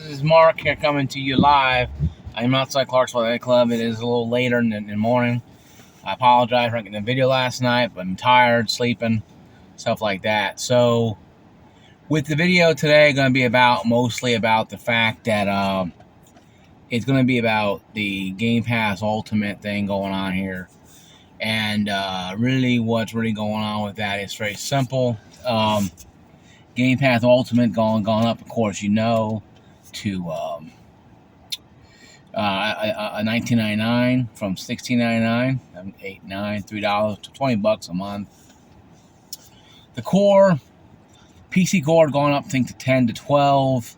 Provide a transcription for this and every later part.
This is Mark here coming to you live. I'm outside Clarksville Athletic Club. It is a little later in the morning. I apologize for not getting a video last night, but I'm tired, sleeping, stuff like that. So, with the video today, going to be mostly about the fact that it's going to be about the Game Pass Ultimate thing going on here. And really what's really going on with that is very simple. Game Pass Ultimate gone up, of course, to $19.99 from $16.99, $8, $9, $3 to $20 a month. The core, PC core, gone up, I think, to 10 to 12,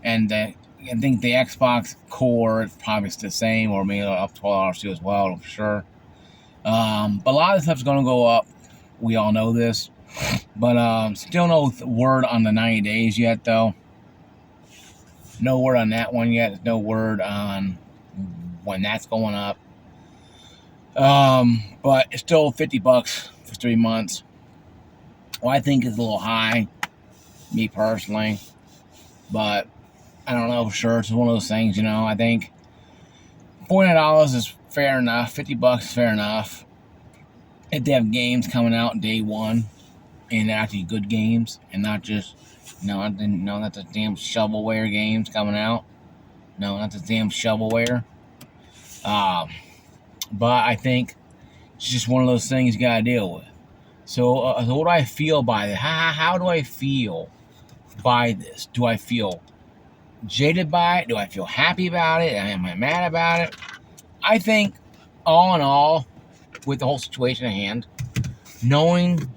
and I think the Xbox core is probably the same, or maybe up $12 too as well, for sure. But a lot of stuff's going to go up. We all know this. But still no word on the 90 days yet, though. No word on that one yet. There's no word on when that's going up. But it's still $50 for 3 months. Well, I think it's a little high, me personally. But I don't know for sure. It's one of those things, I think $49 is fair enough. $50 is fair enough. If they have games coming out day one, and actually good games, and not just, not the damn shovelware games coming out. No, not the damn shovelware. But I think it's just one of those things you gotta deal with. So what do I feel by this? How do I feel by this? Do I feel jaded by it? Do I feel happy about it? Am I mad about it? I think, all in all, with the whole situation at hand, knowing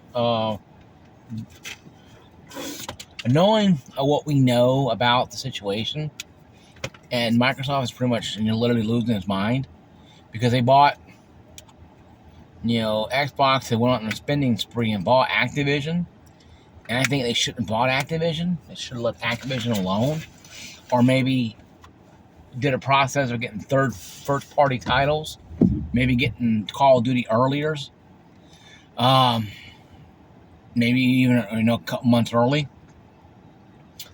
what we know about the situation, and Microsoft is pretty much literally losing its mind because they bought Xbox. They went on a spending spree and bought Activision, and I think they shouldn't have bought Activision. They should have left Activision alone, or maybe did a process of getting first party titles, maybe getting Call of Duty earlier. Maybe even a couple months early,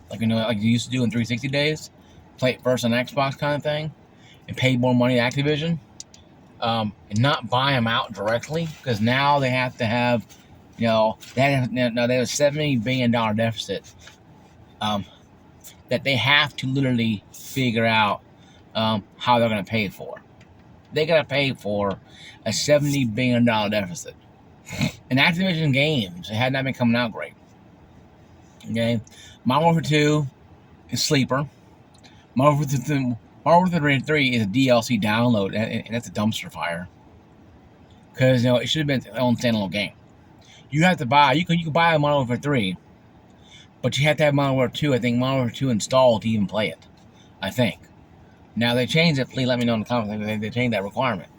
like like you used to do in 360 days, play it first on Xbox kind of thing, and pay more money to Activision, and not buy them out directly, because now they have to have, they have a $70 billion deficit, that they have to literally figure out how they're going to pay for. They got to pay for a $70 billion deficit. And Activision games, it had not been coming out great. Okay, Modern Warfare 2 is sleeper. Modern Warfare 3 is a DLC download, and that's a dumpster fire. Because it should have been its own standalone game. You have to buy. You can buy a Modern Warfare 3, but you have to have Modern Warfare 2. I think Modern Warfare 2 installed to even play it. I think. Now they changed it. Please let me know in the comments. They changed that requirement.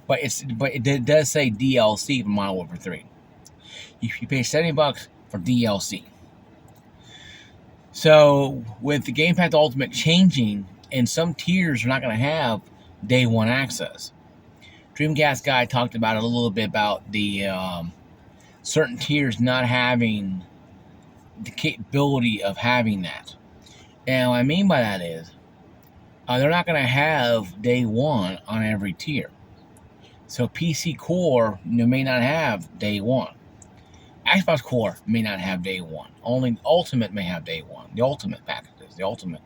But it does say DLC for Modern Warfare 3. You pay $70 for DLC. So with the Game Pass Ultimate changing, and some tiers are not going to have day one access. Dreamcast guy talked about it a little bit about the certain tiers not having the capability of having that. And what I mean by that is they're not going to have day one on every tier. So PC Core may not have day one. Xbox Core may not have day one. Only Ultimate may have day one. The Ultimate packages, the Ultimate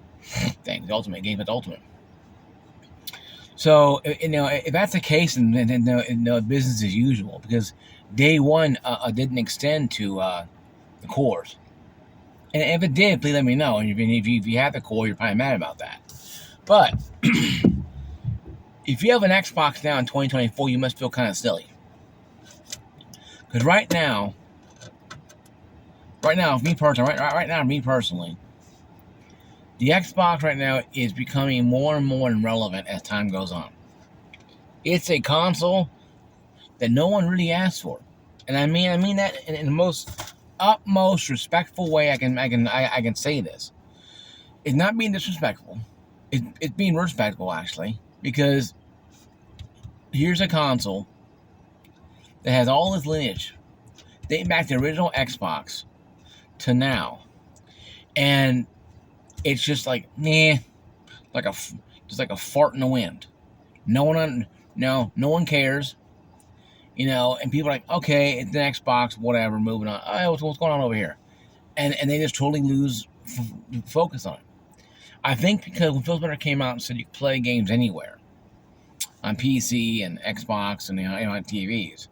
thing, the Ultimate Game Pass Ultimate. So if that's the case, then business as usual, because day one didn't extend to the cores. And if it did, please let me know. And if you have the core, you're probably mad about that. But if you have an Xbox now in 2024, you must feel kind of silly. Because right now, me personally, the Xbox right now is becoming more and more irrelevant as time goes on. It's a console that no one really asked for, and I mean that in the most utmost respectful way I can say this. It's not being disrespectful. It's being respectful, actually, because here's a console that has all this lineage dating back to the original Xbox to now, and It's just like, nah, just like a fart in the wind. No one cares. And people are like, okay, it's the Xbox, whatever, moving on. Oh, what's going on over here? And they just totally lose focus on it. I think because when Phil Spencer came out and said you could play games anywhere on PC and Xbox and on TVs.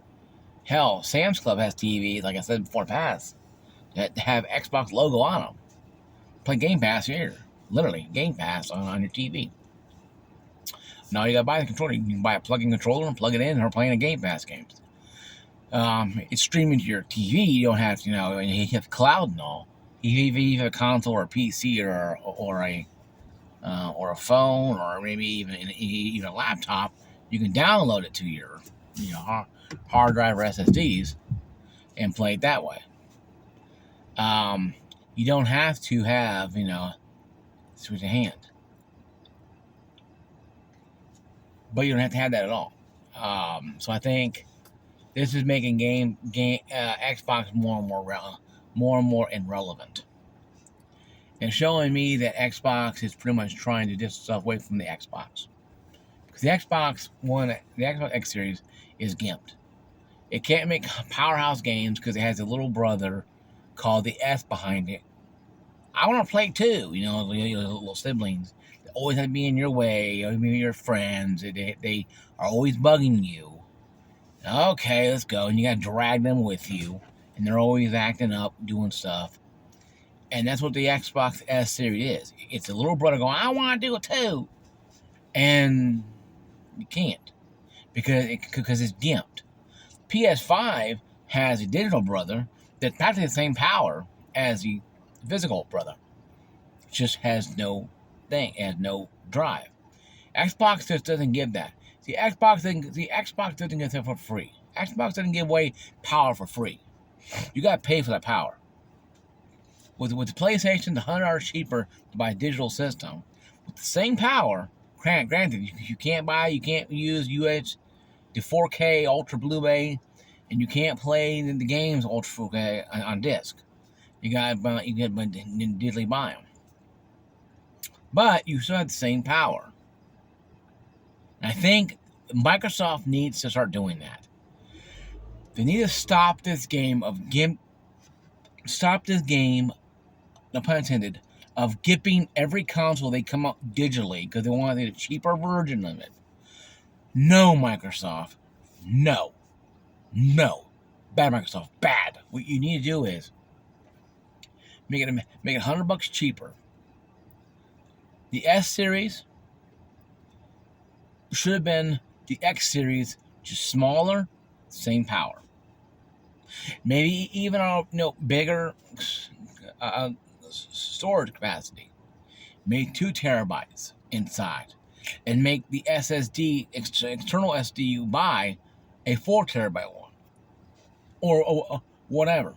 Hell, Sam's Club has TVs, like I said before, past that have Xbox logo on them. Play Game Pass here, literally Game Pass on your TV. Now you gotta buy the controller. You can buy a plug-in controller and plug it in, and are playing a Game Pass games. It's streaming to your TV. You don't have to, you have cloud and all. If you have a console or a PC or a phone or maybe even a laptop, you can download it to your hard drive or SSDs and play it that way. You don't have to have switch a hand, but you don't have to have that at all. So I think this is making Xbox more and more irrelevant, and showing me that Xbox is pretty much trying to distance itself away from the Xbox. Because the Xbox X Series is gimped. It can't make powerhouse games because it has a little brother called the S behind it. I want to play too, your little siblings. They always have to be in your way, maybe your friends. They are always bugging you. Okay, let's go. And you got to drag them with you. And they're always acting up, doing stuff. And that's what the Xbox S Series is. It's a little brother going, I want to do it too. And you can't. Because it's gimped. PS5 has a digital brother that's practically the same power as the physical brother. It just has no thing, has no drive. Xbox just doesn't give that. The Xbox doesn't give that for free. Xbox doesn't give away power for free. You got to pay for that power. With the PlayStation, the $100 cheaper to buy a digital system with the same power. Granted, you can't use the 4K Ultra Blu-ray, and you can't play the games Ultra 4K on disc. You got digitally buy them, but you still have the same power. And I think Microsoft needs to start doing that. They need to stop this game, no pun intended, of gipping every console they come out digitally because they want a cheaper version of it. No, Microsoft. No. Bad Microsoft. Bad. What you need to do is make it $100 cheaper. The S Series should have been the X Series, just smaller, same power. Maybe even bigger storage capacity. Make 2 terabytes inside, and make the SSD external SD you buy a 4 terabyte one, or whatever.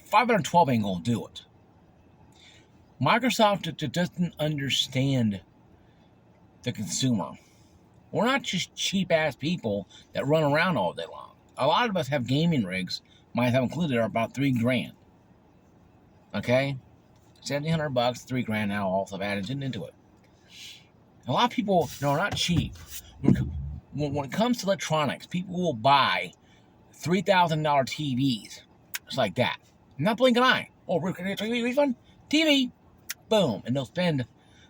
512 ain't gonna do it. Microsoft doesn't understand the consumer. We're not just cheap ass people that run around all day long. A lot of us have gaming rigs, might have included, are about $3,000. Okay, $1,700, $3,000 now, also added into it. A lot of people are not cheap. When it comes to electronics, people will buy $3,000 TVs, just like that. Not blink an eye. Oh, refund? TV. Boom. And they'll spend,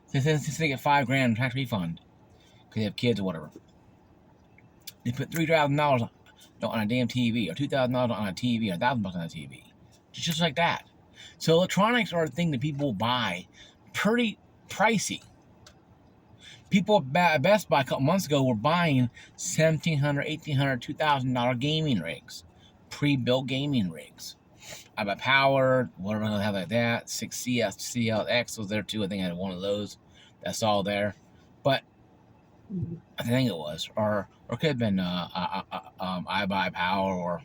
since they get $5,000 tax refund, because they have kids or whatever. They put $3,000 on a damn TV, or $2,000 on a TV, or $1,000 on a TV. Just like that. So electronics are a thing that people buy pretty pricey. People at Best Buy a couple months ago were buying $1,700, $1,800, $2,000 gaming rigs. Pre-built gaming rigs. I buy powered, whatever I have like that. 6CLX was there too. I think I had one of those. That's all there. But I think it was. Or it could have been I buy power or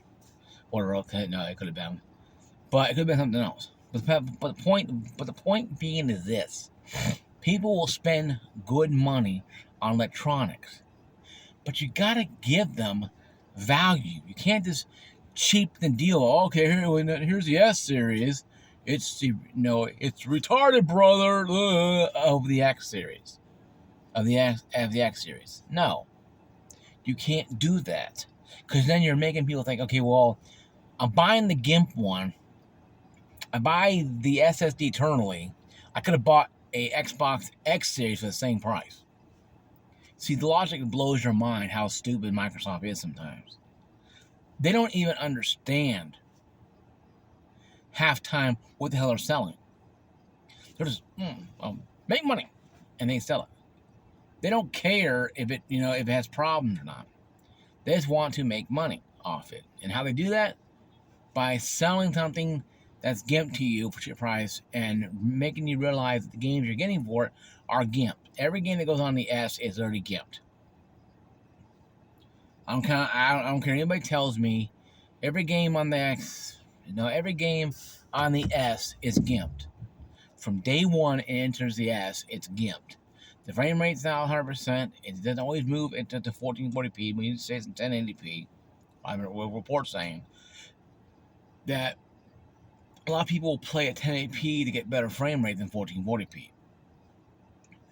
whatever. Okay, no, it could have been. But it could have been something else. But the point being is this. People will spend good money on electronics. But you gotta give them value. You can't just cheap the deal. Okay, here's the S Series. It's it's retarded, brother. Of the X series, of the X series. No, you can't do that, because then you're making people think, okay, well, I'm buying the GIMP one. I buy the SSD eternally. I could have bought a Xbox X series for the same price. See, the logic blows your mind how stupid Microsoft is sometimes. They don't even understand half time what the hell they're selling. They're just make money, and they sell it. They don't care if it has problems or not. They just want to make money off it. And how they do that? By selling something that's gimped to you for your price and making you realize that the games you're getting for it are gimped. Every game that goes on the S is already gimped. I don't care. Anybody tells me every game on the X, every game on the S is gimped. From day one, it enters the S, it's gimped. The frame rate's not 100%. It doesn't always move into 1440p. We need to say it's in 1080p. I have a report saying that a lot of people play at 1080p to get better frame rate than 1440p.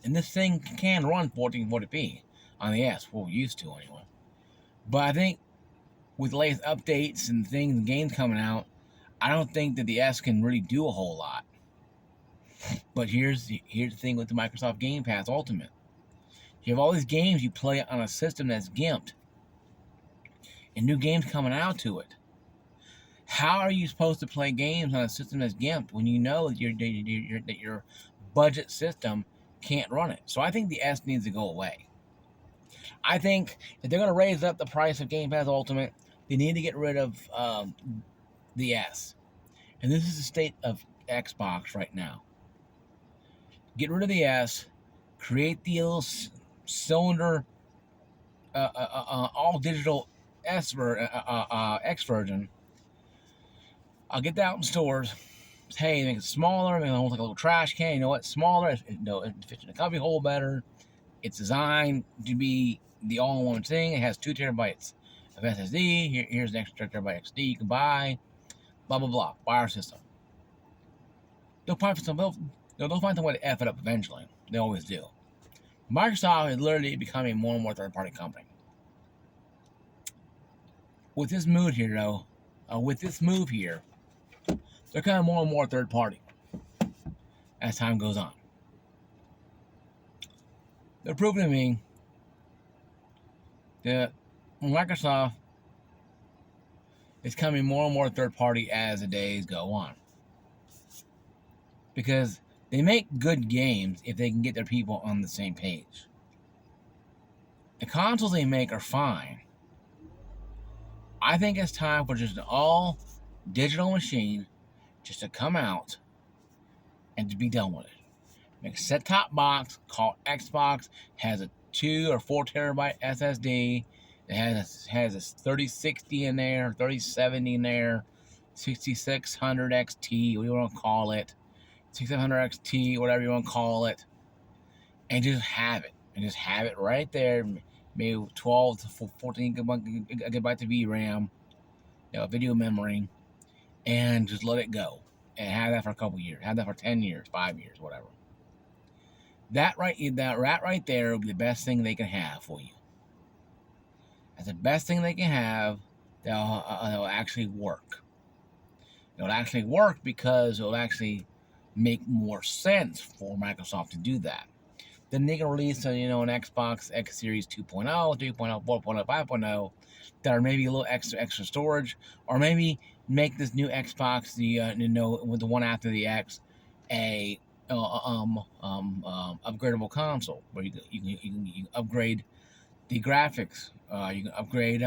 And this thing can run 1440p on the S. Well, used to anyway. But I think with the latest updates and things and games coming out, I don't think that the S can really do a whole lot. But here's the thing with the Microsoft Game Pass Ultimate. You have all these games you play on a system that's gimped, and new games coming out to it. How are you supposed to play games on a system that's gimped when you know that your budget system can't run it? So I think the S needs to go away. I think if they're going to raise up the price of Game Pass Ultimate, they need to get rid of the S. And this is the state of Xbox right now. Get rid of the S, create the little cylinder, all digital X version. I'll get that out in stores. Hey, make it smaller, make it almost like a little trash can. You know what? Smaller, it fits in the cubby hole better. It's designed to be the all-in-one thing. It has 2 terabytes of SSD. Here's an extra terabyte XD you can buy. Blah blah blah. Buy our system. They'll find some way to F it up eventually. They always do. Microsoft is literally becoming more and more third-party company. With this move here, though, they're kind of more and more third-party as time goes on. They're proving to me that Microsoft is becoming more and more third-party as the days go on. Because they make good games if they can get their people on the same page. The consoles they make are fine. I think it's time for just an all-digital machine just to come out and to be done with it. Make a set-top box called Xbox, has a 2 or 4 terabyte SSD. It has a 3060 in there, 3070 in there, 6600 XT, what do you want to call it, 6700 XT, whatever you want to call it, and just have it. And just have it right there, maybe 12 to 14 gigabytes of VRAM, video memory, and just let it go. And have that for a couple years. Have that for 10 years, 5 years, whatever. That right there will be the best thing they can have for you. That's the best thing they can have that'll actually work. It'll actually work because it'll actually make more sense for Microsoft to do that. Then they can release an Xbox X Series 2.0, 3.0, 4.0, 5.0 that are maybe a little extra storage, or maybe make this new Xbox, with the one after the X, a upgradable console where you can upgrade the graphics. You can upgrade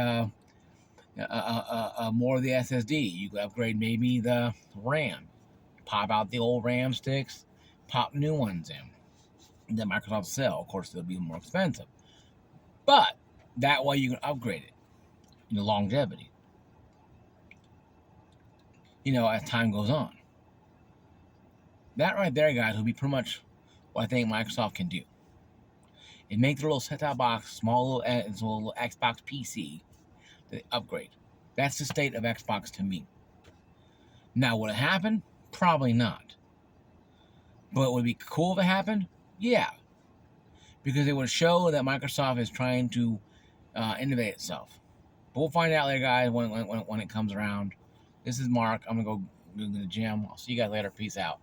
more of the SSD. You can upgrade maybe the RAM. Pop out the old RAM sticks, pop new ones in. That Microsoft sell. Of course, they'll be more expensive, but that way you can upgrade it. Longevity. As time goes on. That right there, guys, will be pretty much what I think Microsoft can do. And make the little set-top box, small little Xbox PC, the upgrade. That's the state of Xbox to me. Now, will it happen? Probably not. But would it be cool if it happened? Yeah. Because it would show that Microsoft is trying to innovate itself. But we'll find out later, guys, when it comes around. This is Mark. I'm going to go to the gym. I'll see you guys later. Peace out.